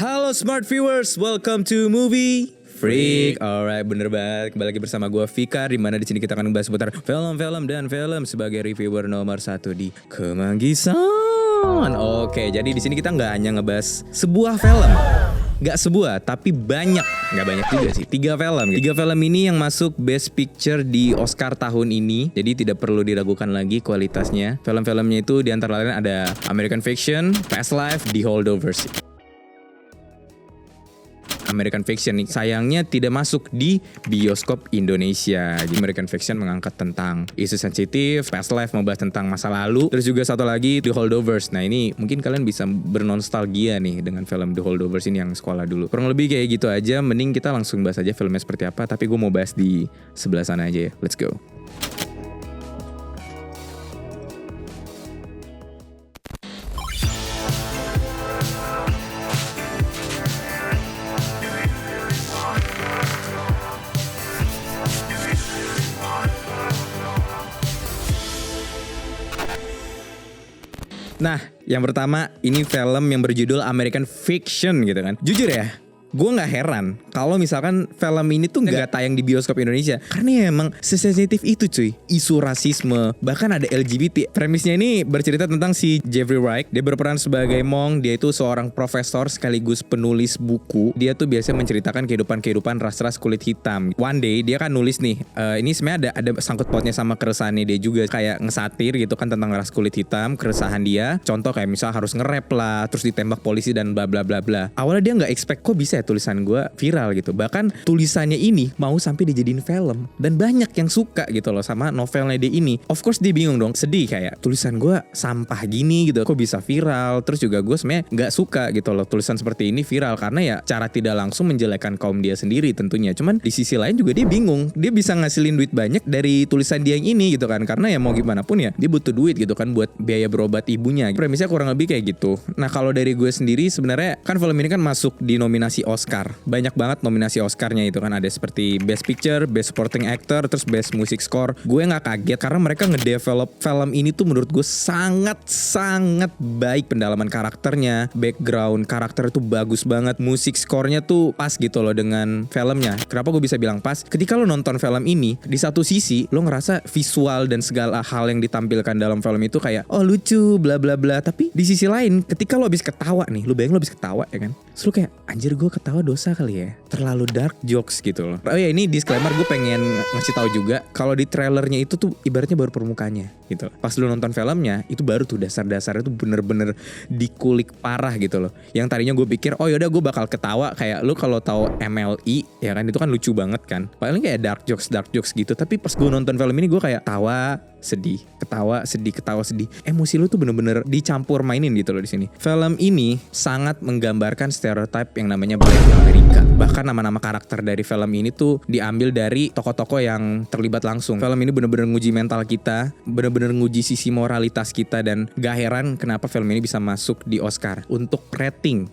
Halo smart viewers, welcome to Movie Freak. Alright, bener banget. Kembali lagi bersama gue Fikar, di mana di sini kita akan membahas seputar film-film dan film sebagai reviewer nomor 1 di Kemanggisan. Oke, jadi di sini kita nggak hanya ngebahas sebuah film, nggak sebuah, tapi banyak. Nggak banyak juga sih, 3 film. 3 film ini yang masuk Best Picture di Oscar tahun ini. Jadi tidak perlu diragukan lagi kualitasnya. Film-filmnya itu di antara lain ada American Fiction, Past Life, The Holdovers. American Fiction nih sayangnya tidak masuk di bioskop Indonesia. Jadi American Fiction mengangkat tentang isu sensitif, Past Life membahas tentang masa lalu, terus juga satu lagi The Holdovers. Nah ini mungkin kalian bisa bernostalgia nih dengan film The Holdovers ini yang sekolah dulu. Kurang lebih kayak gitu aja. Mending kita langsung bahas aja filmnya seperti apa. Tapi gue mau bahas di sebelah sana aja ya. Let's go. Nah, yang pertama ini film yang berjudul American Fiction gitu kan. Jujur ya, gue gak heran kalau misalkan film ini tuh gak tayang di bioskop Indonesia. Karena ya emang sesensitif itu cuy. Isu rasisme, bahkan ada LGBT. Premisnya ini bercerita tentang si Jeffrey Wright. Dia berperan sebagai Monk. Dia itu seorang profesor sekaligus penulis buku. Dia tuh biasa menceritakan kehidupan ras-ras kulit hitam. One day dia kan nulis nih, ini sebenarnya ada sangkut pautnya sama keresahannya dia juga. Kayak ngesatir gitu kan tentang ras kulit hitam, keresahan dia. Contoh kayak misal harus nge-rap lah, terus ditembak polisi dan bla bla bla bla. Awalnya dia gak expect kok bisa ya tulisan gue viral gitu. Bahkan tulisannya ini mau sampai dijadiin film. Dan banyak yang suka gitu loh sama novelnya dia ini. Of course dia bingung dong, sedih kayak tulisan gue sampah gini gitu, kok bisa viral. Terus juga gue sebenarnya gak suka gitu loh tulisan seperti ini viral. Karena ya cara tidak langsung menjelekkan kaum dia sendiri tentunya. Cuman di sisi lain juga dia bingung. Dia bisa ngasilin duit banyak dari tulisan dia yang ini gitu kan. Karena ya mau gimana pun ya dia butuh duit gitu kan buat biaya berobat ibunya. Premisnya kurang lebih kayak gitu. Nah kalau dari gue sendiri sebenarnya kan film ini kan masuk di nominasi Oscar. Banyak banget nominasi Oscarnya itu kan, ada seperti Best Picture, Best Supporting Actor, terus Best Music Score. Gue gak kaget karena mereka ngedevelop film ini tuh menurut gue sangat baik. Pendalaman karakternya, background karakter itu bagus banget. Musik score-nya tuh pas gitu loh dengan filmnya. Kenapa gue bisa bilang pas? Ketika lo nonton film ini, di satu sisi lo ngerasa visual dan segala hal yang ditampilkan dalam film itu kayak oh lucu bla bla bla. Tapi di sisi lain ketika lo habis ketawa nih, lo bayangin lo habis ketawa ya kan, terus lo kayak anjir gue ketawa dosa kali ya, terlalu dark jokes gitu loh. Oh ya ini disclaimer, gue pengen ngasih tahu juga kalau di trailernya itu tuh ibaratnya baru permukaannya gitu. Pas lu nonton filmnya itu baru tuh dasar-dasarnya tuh bener-bener dikulik parah gitu loh. Yang tadinya gue pikir oh yaudah gue bakal ketawa kayak lu kalau tahu MLI ya kan, itu kan lucu banget kan, paling kayak dark jokes gitu. Tapi pas gue nonton film ini gue kayak tawa sedih, ketawa sedih. Emosi lu tuh bener-bener dicampur mainin gitu loh di sini. Film ini sangat menggambarkan stereotype yang namanya Black America. Bahkan nama-nama karakter dari film ini tuh diambil dari tokoh-tokoh yang terlibat langsung. Film ini bener-bener nguji mental kita, bener-bener nguji sisi moralitas kita, dan gak heran kenapa film ini bisa masuk di Oscar. Untuk rating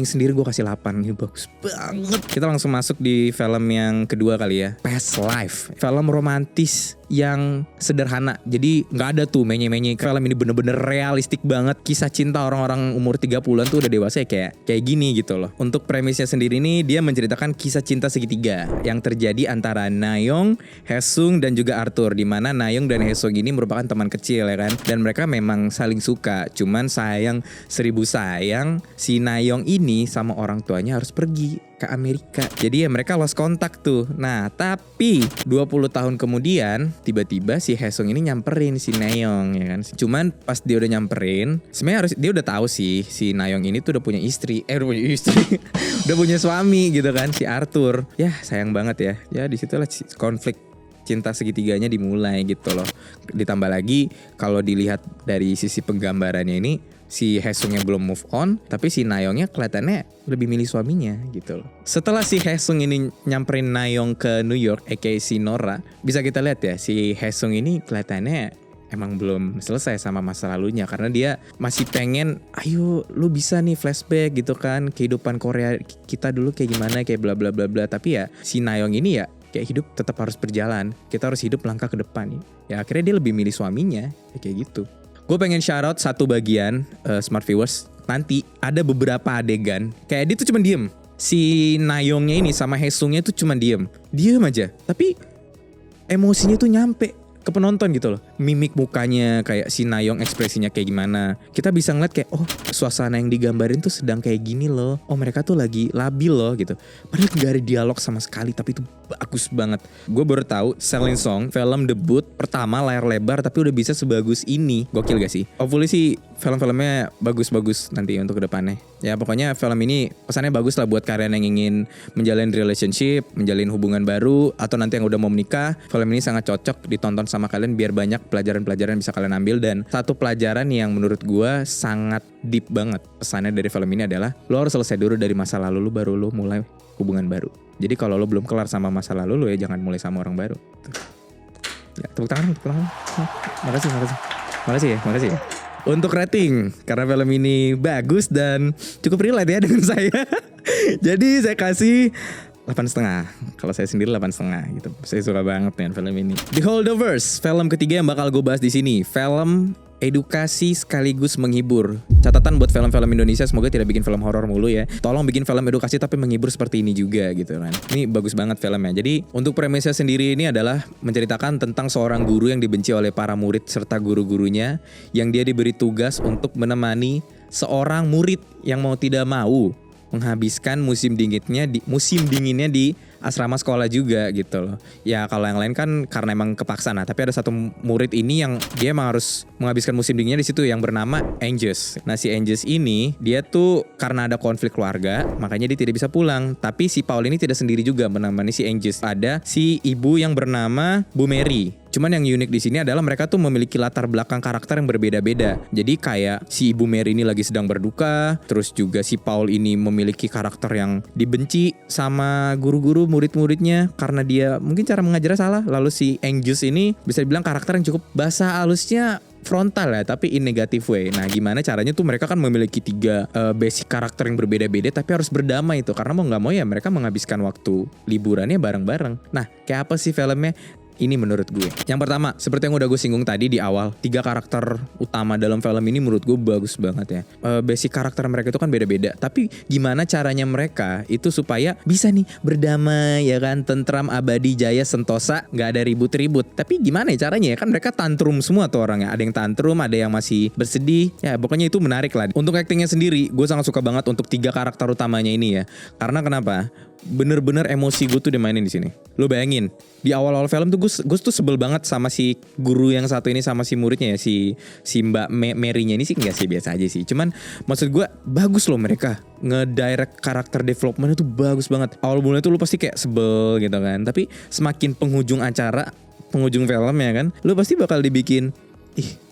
sendiri gue kasih 8. Ini bagus banget. Kita langsung masuk di film yang kedua kali ya, Past Life. Film romantis yang sederhana. Jadi gak ada tuh menye-menye. Film ini bener-bener realistik banget. Kisah cinta orang-orang umur 30-an tuh udah dewasa ya kayak gini gitu loh. Untuk premisnya sendiri nih, dia menceritakan kisah cinta segitiga yang terjadi antara Nayeong, Haesung dan juga Arthur. Di mana Nayeong dan Haesung ini merupakan teman kecil ya kan. Dan mereka memang saling suka. Cuman sayang 1000 sayang, si Nayeong ini sama orang tuanya harus pergi ke Amerika. Jadi ya mereka lost kontak tuh. Nah tapi 20 tahun kemudian tiba-tiba si Haesung ini nyamperin si Nayeong ya kan. Cuman pas dia udah nyamperin, sebenarnya dia udah tahu sih si Nayeong ini tuh udah punya istri. Udah punya suami gitu kan, si Arthur. Ya sayang banget ya. Ya disitulah konflik cinta segitiganya dimulai gitu loh. Ditambah lagi kalau dilihat dari sisi penggambarannya ini, si Haesungnya belum move on, tapi si Nayeongnya kelihatannya lebih milih suaminya gitu loh. Setelah si Haesung ini nyamperin Nayeong ke New York, aka si Nora, bisa kita lihat ya si Haesung ini kelihatannya emang belum selesai sama masa lalunya, karena dia masih pengen, ayo lu bisa nih flashback gitu kan, kehidupan Korea kita dulu kayak gimana, kayak bla bla bla bla. Tapi ya si Nayeong ini ya kayak hidup tetap harus berjalan, kita harus hidup langkah ke depan nih. Ya akhirnya dia lebih milih suaminya, ya kayak gitu. Gue pengen shout out satu bagian smart viewers. nanti ada beberapa adegan kayak dia tuh cuma diem. Si Nayongnya ini sama Haesungnya tuh cuma diem aja. Tapi emosinya tuh nyampe ke penonton gitu loh. Mimik mukanya kayak si Nayong ekspresinya kayak gimana. Kita bisa ngeliat kayak oh suasana yang digambarin tuh sedang kayak gini loh. Oh mereka tuh lagi labil loh gitu. Padahal gak ada dialog sama sekali tapi itu bagus banget. Gue baru tahu Selling Song film debut pertama layar lebar tapi udah bisa sebagus ini. Gokil gak sih? Hopefully sih film-filmnya bagus-bagus nanti untuk kedepannya. Ya pokoknya film ini pesannya bagus lah buat kalian yang ingin menjalin relationship, menjalin hubungan baru, atau nanti yang udah mau menikah. Film ini sangat cocok ditonton sama kalian biar banyak pelajaran-pelajaran yang bisa kalian ambil. Dan satu pelajaran yang menurut gue sangat deep banget pesannya dari film ini adalah lo harus selesai dulu dari masa lalu lo baru lo mulai hubungan baru. Jadi kalau lo belum kelar sama masa lalu lo ya jangan mulai sama orang baru. Ya, tepuk tangan. Makasih ya. Untuk rating, karena film ini bagus dan cukup relate ya dengan saya. Jadi saya kasih 8,5. Kalau saya sendiri 8,5 gitu. Saya suka banget dengan film ini. The Holdovers, film ketiga yang bakal gue bahas di sini. Film edukasi sekaligus menghibur. Catatan buat film-film Indonesia, semoga tidak bikin film horor mulu ya. Tolong bikin film edukasi tapi menghibur seperti ini juga gitu kan. Ini bagus banget filmnya. Jadi untuk premisnya sendiri ini adalah menceritakan tentang seorang guru yang dibenci oleh para murid serta guru-gurunya, yang dia diberi tugas untuk menemani seorang murid yang mau tidak mau menghabiskan musim dinginnya di asrama sekolah juga gitu loh. Ya kalau yang lain kan karena emang kepaksa. Nah tapi ada satu murid ini yang dia emang harus menghabiskan musim dinginnya di situ yang bernama Angus. Nah si Angus ini dia tuh karena ada konflik keluarga makanya dia tidak bisa pulang. Tapi si Paul ini tidak sendiri juga menemani si Angus. Ada si ibu yang bernama Bu Mary. Cuman yang unik di sini adalah mereka tuh memiliki latar belakang karakter yang berbeda-beda. Jadi kayak si Ibu Mary ini lagi sedang berduka, terus juga si Paul ini memiliki karakter yang dibenci sama guru-guru murid-muridnya karena dia mungkin cara mengajarnya salah. Lalu si Angus ini bisa dibilang karakter yang cukup bahasa halusnya frontal ya, tapi in negative way. Nah gimana caranya tuh mereka kan memiliki 3 basic karakter yang berbeda-beda tapi harus berdamai itu. Karena mau gak mau ya mereka menghabiskan waktu liburannya bareng-bareng. Nah kayak apa sih filmnya? Ini menurut gue. Yang pertama, seperti yang udah gue singgung tadi di awal, 3 karakter utama dalam film ini menurut gue bagus banget ya. Basic karakter mereka itu kan beda-beda. Tapi gimana caranya mereka itu supaya bisa nih berdamai ya kan, tentram, abadi, jaya, sentosa, gak ada ribut-ribut. Tapi gimana ya caranya ya, kan mereka tantrum semua tuh orangnya. Ada yang tantrum, ada yang masih bersedih. Ya pokoknya itu menarik lah. Untuk actingnya sendiri, gue sangat suka banget untuk 3 karakter utamanya ini ya. Karena kenapa? Bener-bener emosi gue tuh dimainin di sini. Lo bayangin di awal-awal film tuh gue tuh sebel banget sama si guru yang satu ini sama si muridnya ya, si Mbak Mary-nya ini sih enggak sih, biasa aja sih. Cuman maksud gue bagus loh mereka ngedirect karakter development itu bagus banget. Awal mulanya tuh lo pasti kayak sebel gitu kan. Tapi semakin penghujung film ya kan, lo pasti bakal dibikin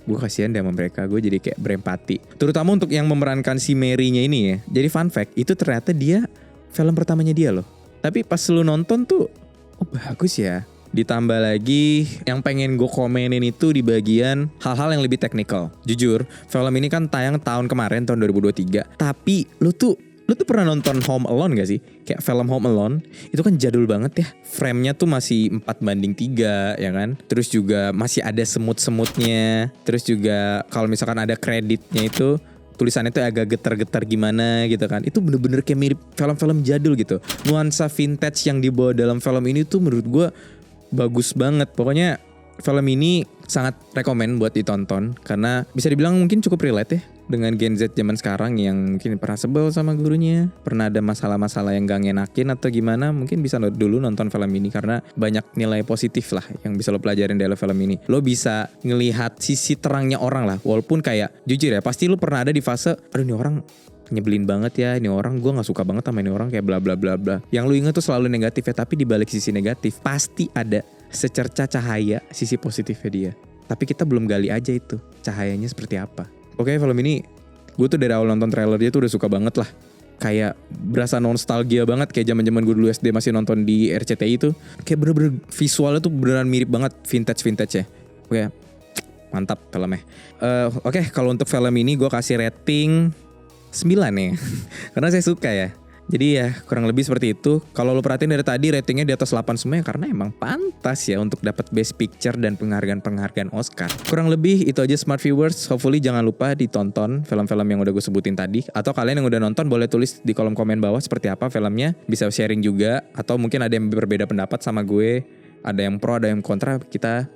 gue kasihan deh sama mereka, gue jadi kayak berempati. Terutama untuk yang memerankan si Mary-nya ini ya. Jadi fun fact, itu ternyata dia film pertamanya dia loh. Tapi pas lu nonton tuh, oh bagus ya. Ditambah lagi yang pengen gue komenin itu di bagian hal-hal yang lebih teknikal. Jujur, film ini kan tayang tahun kemarin, tahun 2023. Tapi lu tuh pernah nonton Home Alone gak sih? Kayak film Home Alone, itu kan jadul banget ya. Frame-nya tuh masih 4:3 ya kan. Terus juga masih ada semut-semutnya. Terus juga kalau misalkan ada kreditnya itu tulisannya tuh agak getar-getar gimana gitu kan. Itu bener-bener kayak mirip film-film jadul gitu. Nuansa vintage yang dibawa dalam film ini tuh menurut gue bagus banget. Pokoknya film ini sangat rekomen buat ditonton karena bisa dibilang mungkin cukup relate ya dengan Gen Z zaman sekarang yang mungkin pernah sebel sama gurunya, pernah ada masalah-masalah yang gak ngenakin atau gimana, mungkin bisa dulu nonton film ini karena banyak nilai positif lah yang bisa lo pelajarin dari film ini. Lo bisa ngelihat sisi terangnya orang lah, walaupun kayak jujur ya pasti lo pernah ada di fase aduh ini orang nyebelin banget ya, ini orang gue gak suka banget sama ini orang kayak bla bla bla bla. Yang lo inget tuh selalu negatif ya, tapi di balik sisi negatif pasti ada secerca cahaya sisi positifnya dia. Tapi kita belum gali aja itu cahayanya seperti apa. Oke, film ini gue tuh dari awal nonton trailer dia tuh udah suka banget lah. Kayak berasa nostalgia banget kayak zaman-zaman gue dulu SD masih nonton di RCTI itu. Kayak bener-bener visualnya tuh beneran mirip banget vintage ya. Oke, mantap filmnya. Oke, kalau untuk film ini gue kasih rating 9 ya. Karena saya suka ya. Jadi ya kurang lebih seperti itu. Kalau lu perhatiin dari tadi ratingnya di atas 8 semua ya karena emang pantas ya untuk dapat Best Picture dan penghargaan-penghargaan Oscar. Kurang lebih itu aja Smart Viewers. Hopefully jangan lupa ditonton film-film yang udah gue sebutin tadi. Atau kalian yang udah nonton boleh tulis di kolom komen bawah seperti apa filmnya. Bisa sharing juga. Atau mungkin ada yang berbeda pendapat sama gue. Ada yang pro, ada yang kontra. Kita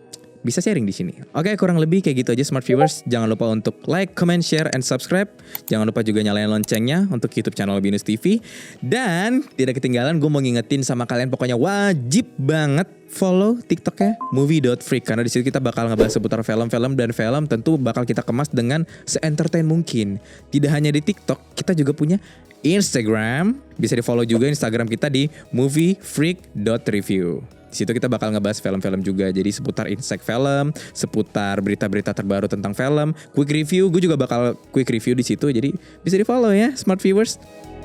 bisa sharing di sini. Oke, kurang lebih kayak gitu aja Smart Viewers. Jangan lupa untuk like, comment, share, and subscribe. Jangan lupa juga nyalain loncengnya untuk YouTube channel Binus TV. Dan tidak ketinggalan gue mau ngingetin sama kalian pokoknya wajib banget follow TikToknya movie.freak. Karena di situ kita bakal ngebahas seputar film-film dan film tentu bakal kita kemas dengan se-entertain mungkin. Tidak hanya di TikTok, kita juga punya Instagram. Bisa di follow juga Instagram kita di moviefreak.review. Di situ kita bakal ngebahas film-film juga. Jadi seputar insight film, seputar berita-berita terbaru tentang film, quick review. Gue juga bakal quick review di situ. Jadi bisa di follow ya Smart Viewers.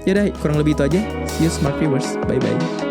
Yaudah kurang lebih itu aja. See you Smart Viewers. Bye bye.